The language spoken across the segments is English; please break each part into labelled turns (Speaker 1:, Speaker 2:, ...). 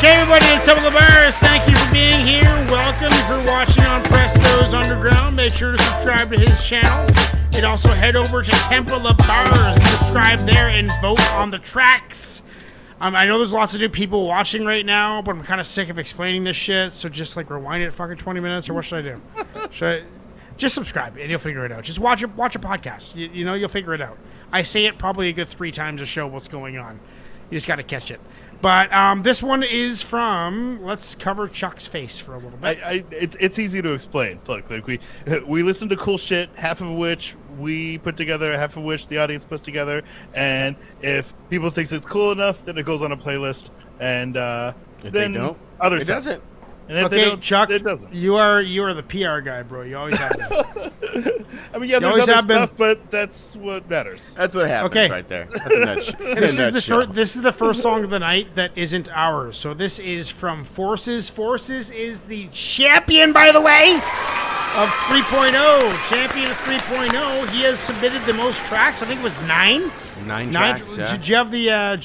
Speaker 1: Okay, everybody, it's Double the Bars. Thank you for being here. Welcome. If you're watching on Presto's Underground, make sure to subscribe to his channel. And also head over to Temple of Bars, subscribe there, and vote on the tracks. I know there's lots of new people watching right now, but I'm kind of sick of explaining this shit, so just like rewind it fucking 20 minutes, or what should I do? Just subscribe, and you'll figure it out. Just watch a podcast. You know, you'll figure it out. I say it probably a good 3 times a show what's going on. You just got to catch it. But this one is from, let's cover Chuck's face for a little bit.
Speaker 2: It's easy to explain. Look, like we listen to cool shit, half of which we put together, half of which the audience puts together, and if people think it's cool enough, then it goes on a playlist, and
Speaker 3: if
Speaker 2: then
Speaker 3: they don't,
Speaker 2: other
Speaker 3: it
Speaker 2: stuff.
Speaker 3: doesn't.
Speaker 2: And if
Speaker 1: okay,
Speaker 2: they don't,
Speaker 1: Chuck,
Speaker 2: it doesn't.
Speaker 1: You are the PR guy, bro. You always have been.
Speaker 2: I mean, yeah, there's other stuff, but that's what matters.
Speaker 3: That's what happens right there. That's
Speaker 1: this is the first song of the night that isn't ours. So this is from Forces. Forces is the champion, by the way, of 3.0. Champion of 3.0. He has submitted the most tracks. I think it was 9.
Speaker 3: 9 tracks. Yeah.
Speaker 1: Did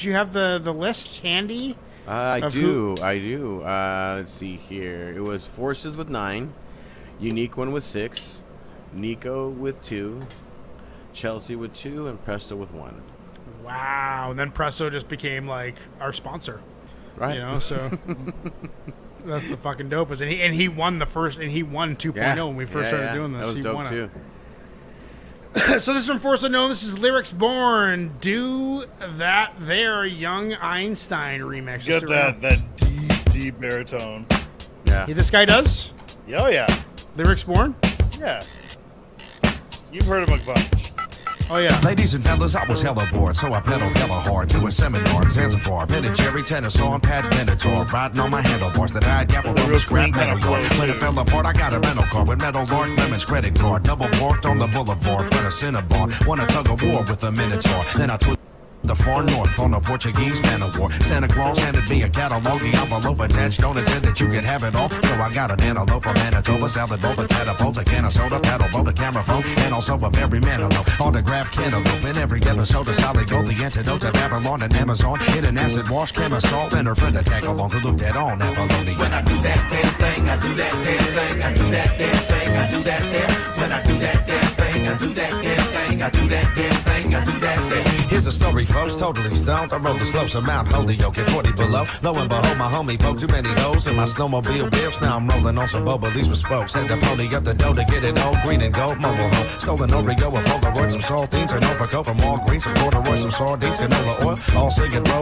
Speaker 1: you have the list handy?
Speaker 3: I do. Let's see here. It was Forces with 9, Unique One with 6, Nico with 2, Chelsea with 2, and Presto with 1.
Speaker 1: Wow. And then Presto just became like our sponsor.
Speaker 3: Right.
Speaker 1: You know, so that's the fucking dopest. And he won the first, and he won 2.0 when we first started doing this.
Speaker 3: That was dope too.
Speaker 1: So this is from Force Unknown. This is Lyrics Born. Do that there, Young Einstein remix.
Speaker 2: Get that deep baritone.
Speaker 3: Yeah.
Speaker 1: This guy does?
Speaker 2: Oh yeah.
Speaker 1: Lyrics Born?
Speaker 2: Yeah. You've heard him a bunch.
Speaker 1: Oh yeah.
Speaker 4: Ladies and fellas, I was hella bored, so I pedaled hella hard to a seminar in Zanzibar. Ben & Jerry tennis on Pat Benatar, riding on my handlebars that I had gaffled on the scrap metal yard. When it fell apart, I got a rental car with metal Lord Lemon's credit card. Double parked on the boulevard, front of Cinnabon. Won a tug of war with a Minotaur. Then I took the far north on a Portuguese man of war. Santa Claus handed me a catalog, the envelope attached on it said that you could have it all. So I got an antelope from Manitoba, salad bowl, a catapult, a can of soda, paddle boat, a camera phone, and also a berry manilope. Autographed cantaloupe in every episode of Solid Gold, the antidote to Babylon and Amazon. In an acid wash, camisole, and her friend a tag along who looked at on Apollonia. When I do that damn thing, I do that damn thing, I do that damn thing, I do that damn. When I do that damn thing, I do that damn thing, I do that damn thing, I do that damn. Here's a story, folks, totally stoned. I rode the slopes of Mount Holyoke at 40 below. Lo and behold, my homie poked too many holes in my snowmobile wheels. Now I'm rolling on some Bobolies with spokes. Had to pony up the dough to get it all green and gold. Mobile home, stolen Oreo, a Polaroid, some saltines, an overcoat from Walgreens, some corduroy, some sardines, canola oil. All singing, row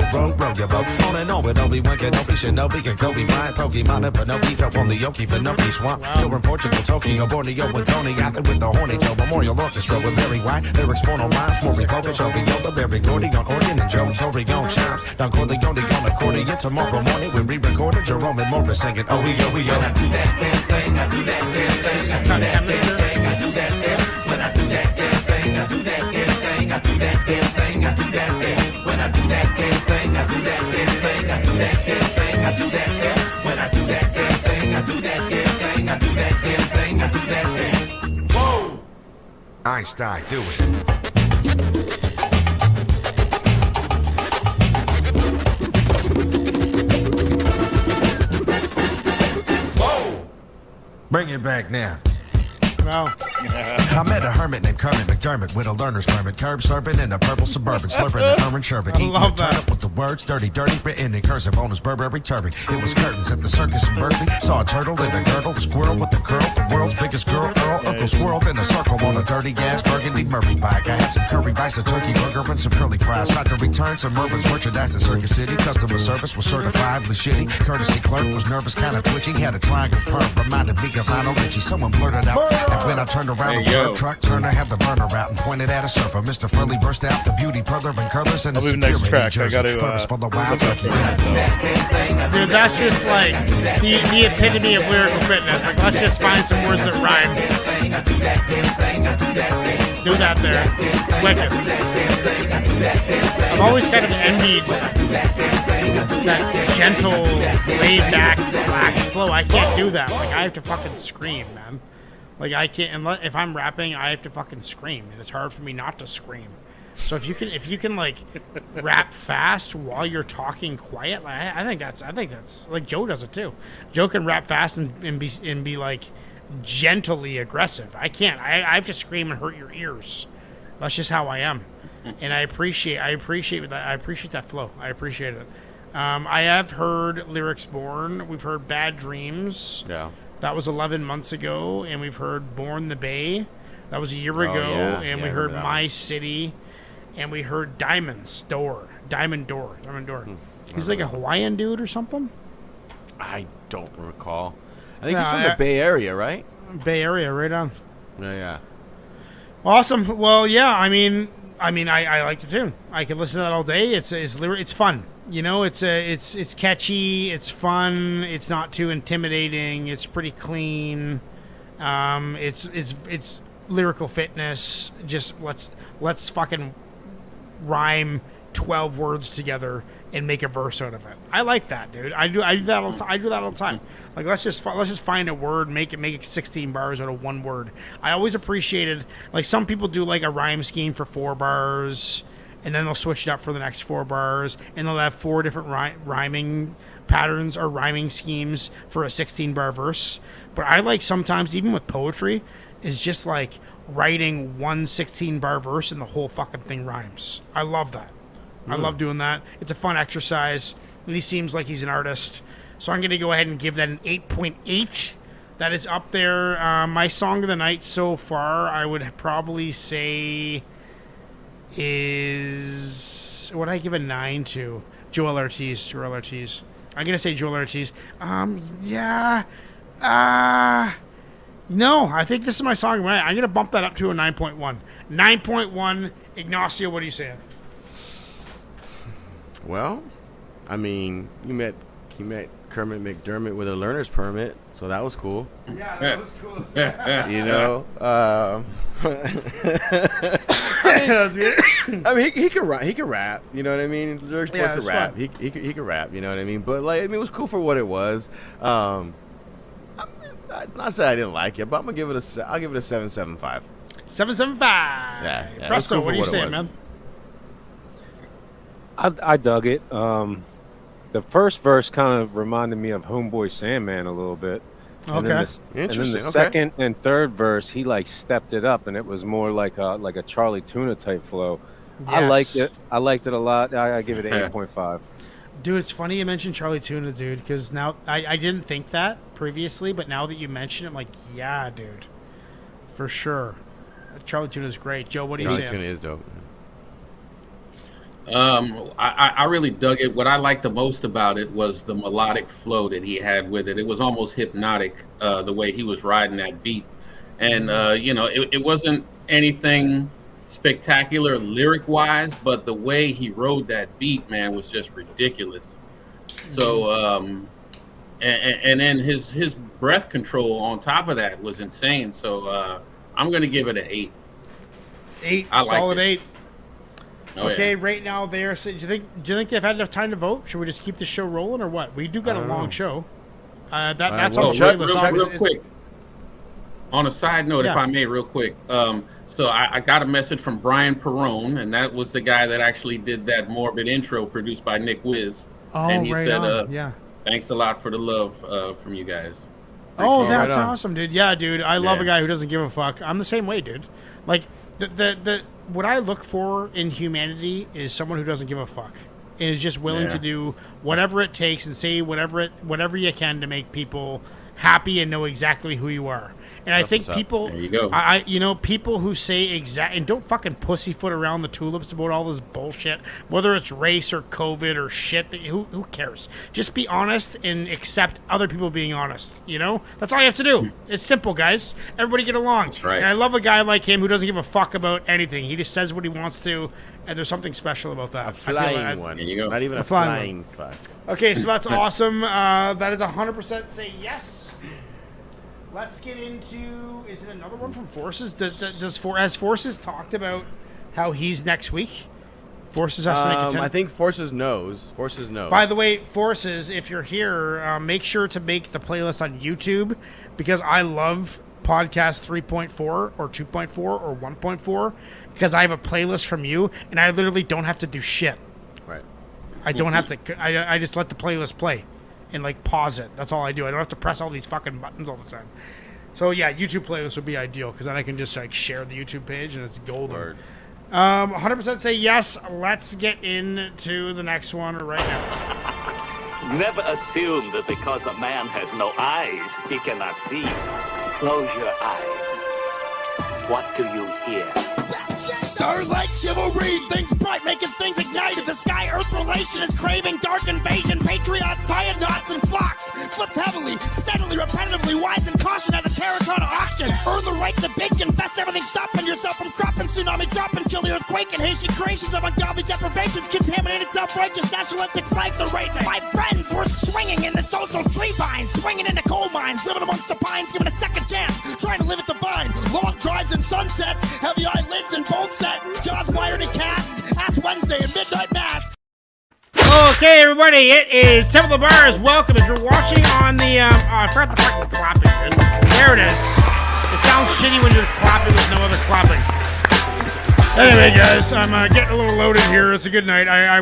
Speaker 4: your boat. On and on with Obi-Wan Kenobi, Shinobi, and Kobe Bryant, Pokemon, and Pinocchio on the Yoki, Finoki Swamp. You're in Portugal, Tokyo, Borneo, and Coney Island with the Horny Toe Memorial Orchestra with Larry White. Lyrics born on rhymes, more focus, Yoda, Barry Gordy on organ and Joe Torreon chimes. Don Corleone on accordion. Tomorrow morning we re-recorded Jerome and Morris singing oh we oh. When I do that damn thing, I do that damn thing, I do that damn thing, I do that damn. When I do that damn thing, I do that damn thing, I do that damn thing, I do that damn. When I do that damn thing, I do that damn thing, I do that damn thing, I do that damn. When I do that damn thing, I do that damn thing, I do that damn thing, I do that damn. Whoa! Einstein, do it. Bring it back now.
Speaker 1: Wow.
Speaker 4: I met a hermit named Kermit McDermott with a learner's permit, curb serving in a purple Suburban, slurping the orange sherbet.
Speaker 1: I love that.
Speaker 4: Up with the words dirty, written in cursive on his Burberry turban. It was curtains at the circus in Berkeley. Saw a turtle in a girdle, a squirrel with a curl, the world's biggest girl, Earl, Uncle Squirrel in a circle on a dirty gas burgundy Murray bike. I had some curry rice, a turkey burger, and some curly fries. Tried to return some Mervin's merchandise in Circus City. Customer service was certifiably shitty. Courtesy clerk was nervous, kind of twitchy. Had a triangle perm, reminded me of Lionel Richie. Someone blurted out, and when I turned around, the curb truck Turner had the burner out and pointed at a surfer. Mr. Furley burst out, the beauty brother and curlers and the security
Speaker 2: track.
Speaker 4: jersey.
Speaker 2: I gotta,
Speaker 4: for the wild turkey.
Speaker 1: Dude, that's just like the epitome of lyrical fitness. Like, let's just find some words that rhyme. Do that there. Wicked. I've always kind of envied that gentle, laid-back, relaxed flow. I can't do that. Like, I have to fucking scream, man. Like, I can't, if I'm rapping, I have to fucking scream, and it's hard for me not to scream. So if you can like rap fast while you're talking quiet, like, I think that's like Joe does it too. Joe can rap fast and be like gently aggressive. I can't. I have to scream and hurt your ears. That's just how I am, and I appreciate that. I appreciate that flow. I appreciate it. I have heard Lyrics Born. We've heard Bad Dreams.
Speaker 3: Yeah.
Speaker 1: That was 11 months ago, and we've heard Born the Bay. That was a year ago, and we heard My City, and we heard Diamond Door. He's like a Hawaiian dude or something.
Speaker 3: I don't recall. I think he's from the Bay Area, right?
Speaker 1: Bay Area, right on.
Speaker 3: Yeah.
Speaker 1: Awesome. Well, yeah. I mean, I like the tune. I could listen to that all day. It's fun. You know, it's catchy. It's fun. It's not too intimidating. It's pretty clean. It's lyrical fitness. Just let's fucking rhyme 12 words together and make a verse out of it. I like that, dude. I do that all the time. Like let's just find a word, make it 16 bars out of one word. I always appreciated, like, some people do like a rhyme scheme for 4 bars, and then they'll switch it up for the next 4 bars, and they'll have 4 different rhyming patterns or rhyming schemes for a 16-bar verse. But I like sometimes, even with poetry, is just like writing one 16-bar verse and the whole fucking thing rhymes. I love that. I love doing that. It's a fun exercise, and he seems like he's an artist. So I'm going to go ahead and give that an 8.8. That is up there. My song of the night so far, I would probably say, is... What I give a 9 to? Joel Ortiz. I'm going to say Joel Ortiz. Yeah. No, I think this is my song of the night. I'm going to bump that up to a 9.1. 9.1. Ignacio, what are you saying?
Speaker 3: Well, I mean, you met Kermit McDermott with a learner's permit, so that was cool.
Speaker 1: Yeah, that was cool.
Speaker 3: You know,
Speaker 1: That was good.
Speaker 3: I mean, he could rap. You know what I mean? Lyrics
Speaker 1: Yeah,
Speaker 3: could rap. He could rap. You know what I mean? But like, I mean, it was cool for what it was. It's not say I didn't like it, but I'm gonna give it I'll give it a 7.75.
Speaker 1: 7.75.
Speaker 3: Yeah.
Speaker 1: Presto,
Speaker 3: Cool
Speaker 1: what are you
Speaker 3: it
Speaker 1: saying,
Speaker 3: was.
Speaker 1: man?
Speaker 5: I dug it. The first verse kind of reminded me of Homeboy Sandman a little bit. And then the
Speaker 3: Interesting, okay.
Speaker 5: second and third verse, he like stepped it up, and it was more like a Charlie Tuna type flow. I liked
Speaker 1: Yes.
Speaker 5: it. I liked it a lot. I give it an 8.5.
Speaker 1: Dude, it's funny you mentioned Charlie Tuna, dude, because now I didn't think that previously, but now that you mention it, I'm like, yeah, dude, for sure. Charlie Tuna's great. Joe, what are you
Speaker 3: Charlie
Speaker 1: saying?
Speaker 3: Tuna is dope.
Speaker 6: I really dug it. What I liked the most about it was the melodic flow that he had with it. It was almost hypnotic, the way he was riding that beat. And, you know, it wasn't anything spectacular lyric-wise, but the way he rode that beat, man, was just ridiculous. So, and then his breath control on top of that was insane. So I'm going to give it an 8.
Speaker 1: 8,
Speaker 6: I liked
Speaker 1: solid
Speaker 6: it.
Speaker 1: 8.
Speaker 6: Oh,
Speaker 1: Okay,
Speaker 6: yeah.
Speaker 1: right now there. So do you think they've had enough time to vote? Should we just keep the show rolling or what? We do got a long show. That's
Speaker 3: well,
Speaker 1: on the
Speaker 3: Chuck,
Speaker 1: playlist.
Speaker 6: Real quick. On a side note,
Speaker 1: Yeah.
Speaker 6: if I may, real quick. So I got a message from Brian Perrone, and that was the guy that actually did that morbid intro produced by Nick Wiz.
Speaker 1: Oh,
Speaker 6: and he
Speaker 1: right
Speaker 6: said,
Speaker 1: on. Yeah.
Speaker 6: thanks a lot for the love from you guys.
Speaker 1: Oh,
Speaker 3: Right
Speaker 1: that's
Speaker 3: on.
Speaker 1: awesome, dude. Yeah, dude. I love
Speaker 6: Yeah.
Speaker 1: a guy who doesn't give a fuck. I'm the same way, dude. Like the what I look for in humanity is someone who doesn't give a fuck and is just willing
Speaker 6: Yeah.
Speaker 1: to do whatever it takes and say whatever you can to make people happy and know exactly who you are. And I think
Speaker 3: what's up.
Speaker 1: people,
Speaker 6: There you go.
Speaker 1: people who say and don't fucking pussyfoot around the tulips about all this bullshit, whether it's race or COVID or shit. Who cares? Just be honest and accept other people being honest. You know, that's all you have to do. It's simple, guys. Everybody get along.
Speaker 6: That's right.
Speaker 1: And I love a guy like him who doesn't give a fuck about anything. He just says what he wants to, and there's something special about that.
Speaker 3: A
Speaker 1: I feel
Speaker 3: flying
Speaker 1: like
Speaker 3: one.
Speaker 6: There you go.
Speaker 3: Not even a
Speaker 1: flying
Speaker 3: flying fuck.
Speaker 1: Okay, so that's awesome. That is 100% say yes. Let's get into. Is it another one from Forces? Has Forces talked about how he's next week? Forces has to make a 10.
Speaker 3: I think Forces knows. Forces knows.
Speaker 1: By the way, Forces, if you're here, make sure to make the playlist on YouTube because I love podcast 3.4 or 2.4 or 1.4, because I have a playlist from you, and I literally don't have to do shit.
Speaker 3: Right.
Speaker 1: I don't have to. I just let the playlist play, and like pause it. That's all I do. I don't have to press all these fucking buttons all the time. So yeah, YouTube playlist would be ideal because then I can just like share the YouTube page and it's golden.
Speaker 3: Word.
Speaker 1: 100% say yes. Let's get into the next one right now.
Speaker 7: Never assume that because a man has no eyes, he cannot see. Close your eyes. What do you hear?
Speaker 8: Starlight chivalry, things bright, making things ignite. The sky-earth relation is craving dark invasion. Patriots tying knots and flocks, flipped heavily, steadily, repetitively, wise and caution at a terracotta auction. Earn the right to big, confess everything, stopping yourself from cropping, tsunami dropping, chilly earthquake and Haitian creations of ungodly deprivations, contaminated self-righteous nationalistic flags they're raising. My friends were swinging in the social tree vines, swinging into coal mines, living amongst the pines, given a second chance, trying to live at the vine. Long drives and sunsets, heavy eyelids and bone set, jaws wired and cast, Ass Wednesday and midnight mass.
Speaker 1: Okay, everybody, it is Temple of Bars. Welcome. If you're watching on the, I forgot the fucking clapping. There it is. It sounds shitty when you're clapping with no other clapping. Anyway, guys, I'm getting a little loaded here. It's a good night. I